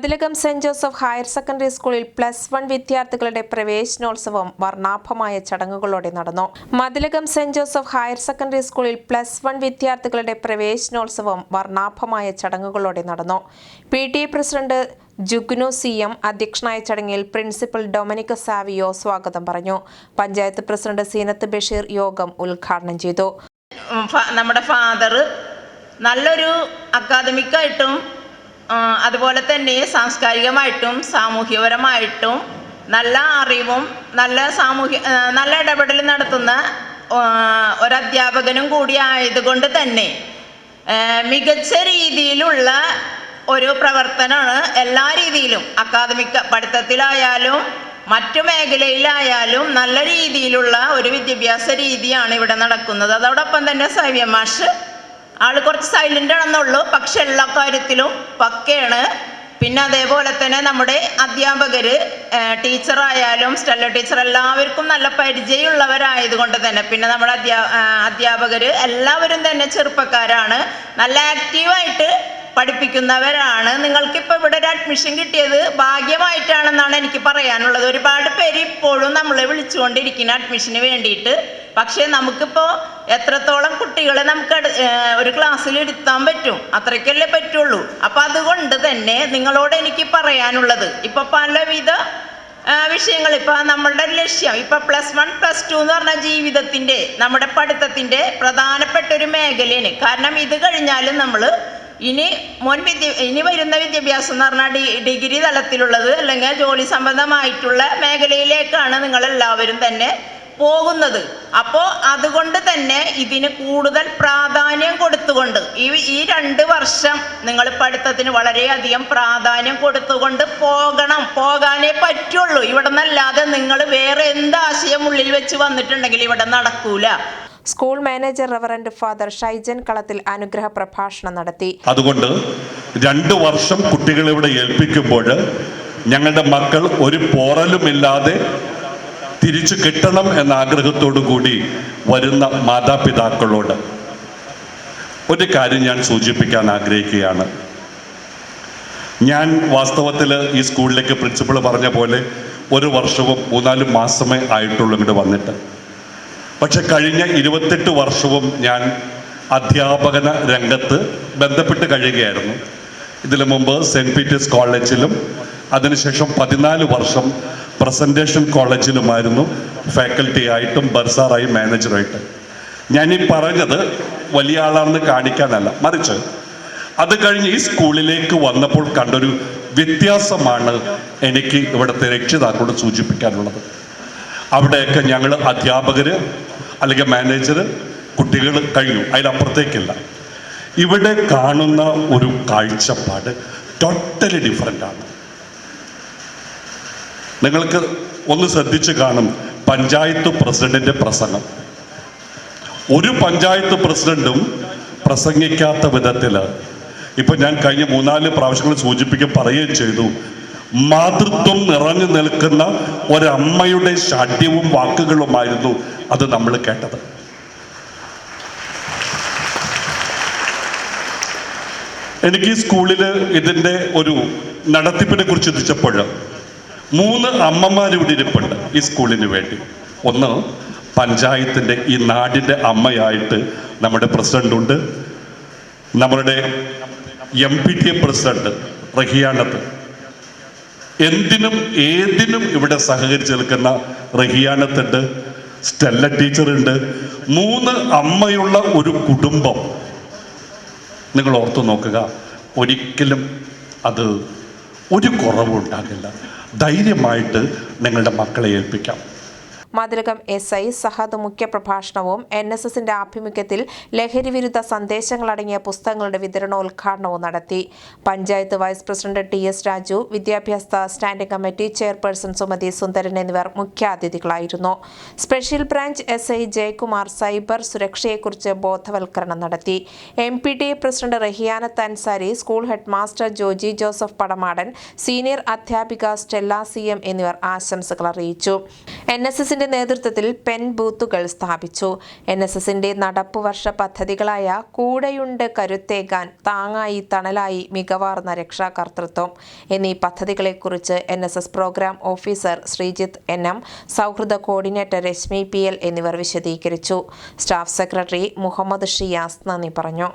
Mathilakam saint Joseph higher secondary സ്കൂളിൽ +1 വിദ്യാർത്ഥികളുടെ പ്രവേശനോത്സവം വർണ്ണാഭമായ ചടങ്ങുകളോടെ നടന്നു. Mathilakam saint Joseph higher secondary സ്കൂളിൽ +1 വിദ്യാർത്ഥികളുടെ പ്രവേശനോത്സവം വർണ്ണാഭമായ ചടങ്ങുകളോടെ നടന്നു. PTA പ്രസിഡന്റ് ജുഗ്നു CM അധ്യക്ഷനായ ചടങ്ങിൽ പ്രിൻസിപ്പൽ ഡൊമിനിക് സാവിയോ സ്വാഗതം പറഞ്ഞു. പഞ്ചായത്ത് പ്രസിഡന്റ് സീനത്ത് ബഷീർ യോഗം ഉദ്ഘാടനം ചെയ്തു. നമ്മുടെ ഫാദർ നല്ലൊരു അക്കാദമിക്കായിട്ടും അതുപോലെ തന്നെ സാംസ്കാരികമായിട്ടും സാമൂഹ്യപരമായിട്ടും നല്ല അറിവും നല്ല ഇടപെടൽ നടത്തുന്ന ഒരധ്യാപകനും കൂടി ആയതുകൊണ്ട് തന്നെ മികച്ച രീതിയിലുള്ള ഒരു പ്രവർത്തനമാണ് എല്ലാ രീതിയിലും അക്കാദമിക് പഠിത്തത്തിലായാലും മറ്റു മേഖലയിലായാലും നല്ല രീതിയിലുള്ള ഒരു വിദ്യാഭ്യാസ രീതിയാണ് ഇവിടെ നടക്കുന്നത്. അതോടൊപ്പം തന്നെ സൈവ്യ മാഷ് ആള് കുറച്ച് സൈലൻ്റ് ആണെന്നുള്ളൂ, പക്ഷെ എല്ലാ കാര്യത്തിലും പക്കയാണ്. പിന്നെ അതേപോലെ തന്നെ നമ്മുടെ അധ്യാപകർ ടീച്ചറായാലും സ്റ്റെല്ല ടീച്ചർ എല്ലാവർക്കും നല്ല പരിചയമുള്ളവരായതുകൊണ്ട് തന്നെ പിന്നെ നമ്മുടെ അധ്യാപകർ എല്ലാവരും തന്നെ ചെറുപ്പക്കാരാണ്, നല്ല ആക്റ്റീവായിട്ട് പഠിപ്പിക്കുന്നവരാണ്. നിങ്ങൾക്കിപ്പോൾ ഇവിടെ ഒരു അഡ്മിഷൻ കിട്ടിയത് ഭാഗ്യമായിട്ടാണെന്നാണ് എനിക്ക് പറയാനുള്ളത്. ഒരുപാട് പേര് ഇപ്പോഴും നമ്മളെ വിളിച്ചുകൊണ്ടിരിക്കുന്ന അഡ്മിഷന് വേണ്ടിയിട്ട്. പക്ഷേ നമുക്കിപ്പോൾ എത്രത്തോളം കുട്ടികളെ നമുക്ക് ഒരു ക്ലാസ്സിൽ ഇരുത്താൻ പറ്റും, അത്രയ്ക്കല്ലേ പറ്റുള്ളൂ. അപ്പം അതുകൊണ്ട് തന്നെ നിങ്ങളോട് എനിക്ക് പറയാനുള്ളത്, ഇപ്പം പലവിധ വിഷയങ്ങൾ ഇപ്പം നമ്മളുടെ ലക്ഷ്യം ഇപ്പം +1 +2 എന്ന് പറഞ്ഞാൽ ജീവിതത്തിൻ്റെ നമ്മുടെ പഠിത്തത്തിൻ്റെ പ്രധാനപ്പെട്ട ഒരു മേഖലയാണ്. കാരണം ഇത് കഴിഞ്ഞാലും നമ്മൾ ഇനി വരുന്ന വിദ്യാഭ്യാസം എന്ന് പറഞ്ഞാൽ ഡിഗ്രി തലത്തിലുള്ളത് അല്ലെങ്കിൽ ജോലി സംബന്ധമായിട്ടുള്ള മേഖലയിലേക്കാണ് നിങ്ങളെല്ലാവരും തന്നെ പോകുന്നത്. അപ്പോൾ അതുകൊണ്ട് തന്നെ ഇതിന് കൂടുതൽ പ്രാധാന്യം കൊടുത്തുകൊണ്ട് ഈ 2 വർഷം നിങ്ങൾ പഠിത്തത്തിന് വളരെയധികം പ്രാധാന്യം കൊടുത്തുകൊണ്ട് പോകാനേ പറ്റുള്ളൂ. ഇവിടെ നിന്നല്ലാതെ നിങ്ങൾ വേറെ എന്ത് ആശയം ഉള്ളിൽ വെച്ച് വന്നിട്ടുണ്ടെങ്കിൽ ഇവിടെ നടക്കൂല. School manager reverend father Shaijan കളത്തിൽ അനുഗ്രഹ പ്രഭാഷണം നടത്തി. അതുകൊണ്ട് 2 വർഷം കുട്ടികളെ ഇവിടെ ഏൽപ്പിക്കുമ്പോൾ ഞങ്ങളുടെ മക്കൾ ഒരു പോറലുമില്ലാതെ തിരിച്ചു കിട്ടണം എന്ന ആഗ്രഹത്തോടു കൂടി വരുന്ന മാതാപിതാക്കളോട് ഒരു കാര്യം ഞാൻ സൂചിപ്പിക്കാൻ ആഗ്രഹിക്കുകയാണ്. ഞാൻ വാസ്തവത്തിൽ ഈ സ്കൂളിലേക്ക് പ്രിൻസിപ്പൾ പറഞ്ഞ പോലെ 1 വർഷവും 3-4 മാസമേ ആയിട്ടുള്ളൂ ഇങ്ങോട്ട് വന്നിട്ട്. പക്ഷെ കഴിഞ്ഞ 28 വർഷവും ഞാൻ അധ്യാപന രംഗത്ത് ബന്ധപ്പെട്ട് കഴിയുകയായിരുന്നു. ഇതിനു മുമ്പ് സെൻറ്റ് പീറ്റേഴ്സ് കോളേജിലും അതിനുശേഷം 14 വർഷം പ്രസൻറ്റേഷൻ കോളേജിലുമായിരുന്നു ഫാക്കൽറ്റി ആയിട്ടും ബർസാറായും മാനേജറായിട്ട്. ഞാനീ പറഞ്ഞത് വലിയ ആളാണെന്ന് കാണിക്കാനല്ല, മറിച്ച് അത് കഴിഞ്ഞ് ഈ സ്കൂളിലേക്ക് വന്നപ്പോൾ കണ്ടൊരു വ്യത്യാസമാണ് എനിക്ക് ഇവിടുത്തെ രക്ഷിതാക്കളോട് സൂചിപ്പിക്കാനുള്ളത്. അവിടെയൊക്കെ ഞങ്ങൾ അധ്യാപകർ അല്ലെങ്കിൽ മാനേജർ കുട്ടികൾ കഴിഞ്ഞു, അതിലപ്പുറത്തേക്കില്ല. ഇവിടെ കാണുന്ന ഒരു കാഴ്ചപ്പാട് ടോട്ടലി ഡിഫറെൻ്റാണ്. നിങ്ങൾക്ക് ഒന്ന് ശ്രദ്ധിച്ച് കാണും പഞ്ചായത്ത് പ്രസിഡന്റിൻ്റെ പ്രസംഗം. ഒരു പഞ്ചായത്ത് പ്രസിഡന്റും പ്രസംഗിക്കാത്ത വിധത്തിൽ ഇപ്പം ഞാൻ കഴിഞ്ഞ 3-4 പ്രാവശ്യങ്ങൾ പറയുകയും ചെയ്തു, മാതൃത്വം നിറഞ്ഞു നിൽക്കുന്ന ഒരമ്മയുടെ ശാഠ്യവും വാക്കുകളുമായിരുന്നു അത് നമ്മൾ കേട്ടത്. എനിക്ക് ഈ സ്കൂളിൽ ഇതിൻ്റെ ഒരു നടത്തിപ്പിനെ കുറിച്ച് ചിന്തിച്ചപ്പോൾ 3 അമ്മമാരിവിടെ ഇരിപ്പുണ്ട് ഈ സ്കൂളിന് വേണ്ടി. ഒന്ന് പഞ്ചായത്തിൻ്റെ ഈ നാടിൻ്റെ അമ്മയായിട്ട് നമ്മുടെ പ്രസിഡന്റുണ്ട്, നമ്മളുടെ MPTA പ്രസിഡന്റ് റഹിയാനത്ത്, എന്തിനും ഏതിനും ഇവിടെ സഹകരിച്ച് നിൽക്കുന്ന റഹിയാനത്തുണ്ട്, സ്റ്റെല്ല ടീച്ചറുണ്ട്. 3 അമ്മയുള്ള ഒരു കുടുംബം നിങ്ങൾ ഓർത്തു നോക്കുക, ഒരിക്കലും അത് ഒരു കുറവുണ്ടാകില്ല. ധൈര്യമായിട്ട് നിങ്ങളുടെ മക്കളെ ഏൽപ്പിക്കാം. മതിലകം SI സഹദ് മുഖ്യപ്രഭാഷണവും NSSന്റെ ആഭിമുഖ്യത്തിൽ ലഹരിവിരുദ്ധ സന്ദേശങ്ങളടങ്ങിയ പുസ്തകങ്ങളുടെ വിതരണോദ്ഘാടനവും നടത്തി. Panchayat vice president TS Raju, വിദ്യാഭ്യാസ standing committee chairperson Sumathi Sundaran എന്നിവർ മുഖ്യാതിഥികളായിരുന്നു. Special branch SI Jayakumar cyber സുരക്ഷയെക്കുറിച്ച് ബോധവൽക്കരണം നടത്തി. MPTA president Rahiyanath Ansari, school head master Joji Joseph Padamadan, senior അധ്യാപിക സ്റ്റെല്ല CM എന്നിവർ ആശംസകൾ അറിയിച്ചു. NSS എസിന്റെ നേതൃത്വത്തിൽ പെൻ ബൂത്തുകൾ സ്ഥാപിച്ചു. NSSന്റെ നടപ്പുവർഷ പദ്ധതികളായ കൂടെയുണ്ട് കരുത്തേകാൻ, താങ്ങായി തണലായി, മികവാർന്ന രക്ഷാകർതൃത്വം എന്നീ പദ്ധതികളെക്കുറിച്ച് NSS programme officer Sreejith NM, സൗഹൃദ കോർഡിനേറ്റർ രശ്മി PL എന്നിവർ വിശദീകരിച്ചു. സ്റ്റാഫ് സെക്രട്ടറി മുഹമ്മദ് ഷിയാസ് നന്ദി പറഞ്ഞു.